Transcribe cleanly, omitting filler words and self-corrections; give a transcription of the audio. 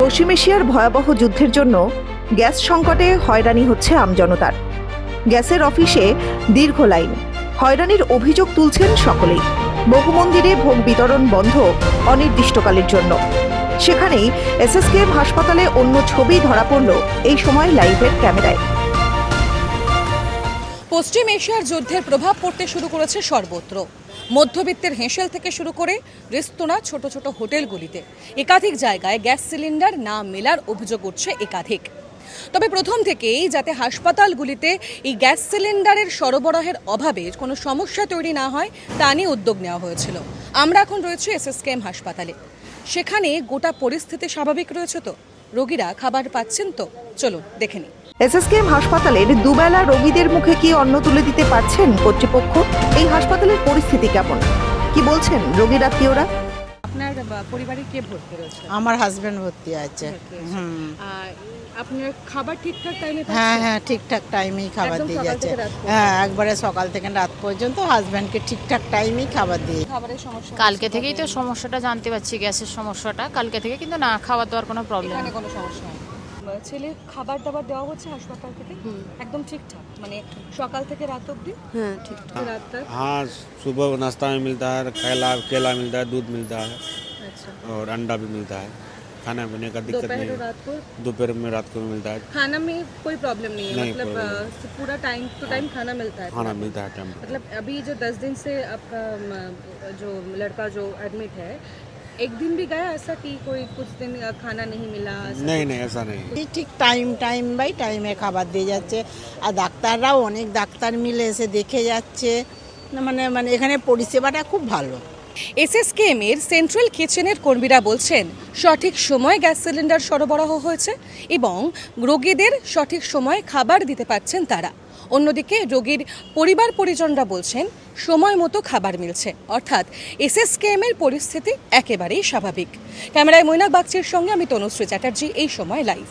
পশ্চিম এশিয়ার ভয়াবহ যুদ্ধের জন্য গ্যাস সংকটে হয়রানি হচ্ছে আমজনতার। গ্যাসের অফিসে দীর্ঘ লাইন, হয়রানির অভিযোগ তুলছেন সকলেই। বহু মন্দিরে ভোগ বিতরণ বন্ধ অনির্দিষ্টকালের জন্য। সেখানেই এসএসকেএম হাসপাতালে অন্য ছবি ধরা পড়ল এই সময় লাইভের ক্যামেরায়। পশ্চিম এশিয়ার যুদ্ধের প্রভাব পড়তে শুরু করেছে সর্বত্র। মধ্যবিত্তের হেঁসেল থেকে শুরু করে রেস্তোরাঁ, ছোট ছোট হোটেলগুলিতে একাধিক জায়গায় গ্যাস সিলিন্ডার না মেলার অভিযোগ উঠছে একাধিক। তবে প্রথম থেকেই যাতে হাসপাতালগুলিতে এই গ্যাস সিলিন্ডারের সরবরাহের অভাবে কোনো সমস্যা তৈরি না হয় তা নিয়ে উদ্যোগ নেওয়া হয়েছিল। আমরা এখন রয়েছি এসএসকেএম হাসপাতালে। সেখানে গোটা পরিস্থিতি স্বাভাবিক রয়েছে তো? রোগীরা খাবার পাচ্ছেন তো? চলুন দেখে নিই। এসএসকেএম হাসপাতালের দুবেলা রোগীদের মুখে কি অন্ন তুলে দিতে পারছেন কর্তৃপক্ষ? এই হাসপাতালের পরিস্থিতি কেমন, কি বলছেন রোগীর আত্মীয়রা? আপনার পরিবারে কে ভর্তি রয়েছে? আমার হাজবেন্ড ভর্তি আছে। আপনার খাবার ঠিকঠাক টাইমে পাচ্ছেন? হ্যাঁ ঠিকঠাক টাইমেই খাবার একদম দিয়ে সকাল যাচ্ছে। থেকে রাত পর্যন্ত? হ্যাঁ একবারে সকাল থেকে রাত পর্যন্ত হাজবেন্ডকে ঠিকঠাক টাইমেই খাবার দিয়ে। খাবারের সমস্যা কালকে থেকেই তো সমস্যাটা জানতে পারছি, গ্যাসের সমস্যাটা কালকে থেকে, কিন্তু না খাওয়া দাওয়ার কোনো প্রবলেম এখানে কোনো সমস্যা হয় না। ছেলে খাবার দাবার দেওয়া হচ্ছে হাসপাতাল থেকে একদম ঠিকঠাক, মানে সকাল থেকে রাত অবধি? हाँ ठीक রাত तक? हाँ, सुबह नाश्ता में मिलता है, केला मिलता है, दूध मिलता है अच्छा। और अंडा भी मिलता है। खाना पीने का दिक्कत दोपहर नहीं और है। रात को दोपहर में रात को मिलता है, खाना में कोई प्रॉब्लम नहीं है? नहीं, मतलब पूरा टाइम टू टाइम खाना मिलता है? खाना मिलता है टाइम पे। मतलब अभी जो 10 दिन से आपका जो लड़का जो एडमिट है, एक दिन भी गया ऐसा कि कोई कुछ दिन खाना नहीं मिला? नहीं नहीं ऐसा नहीं है। ঠিক টাইম বাই টাইমে খাবার দিয়ে যাচ্ছে। আর ডাক্তাররাও অনেক ডাক্তার মিলে এসে দেখে যাচ্ছে। মানে মানে এখানে পরিষেবাটা খুব ভালো। এসএসকেএম এর সেন্ট্রাল কিচেনের কর্মীরা বলছেন সঠিক সময়ে গ্যাস সিলিন্ডার সরবরাহ হয়েছে এবং রোগীদের সঠিক সময়ে খাবার দিতে পারছেন তারা। অন্যদিকে রোগীর পরিবার পরিজনরা বলছেন সময় মতো খাবার মিলছে, অর্থাৎ এসএসকেএম এর পরিস্থিতি একেবারেই স্বাভাবিক। ক্যামেরায় মৈনাক বাগচির সঙ্গে আমি তনুশ্রী চ্যাটার্জি, এই সময় লাইভ।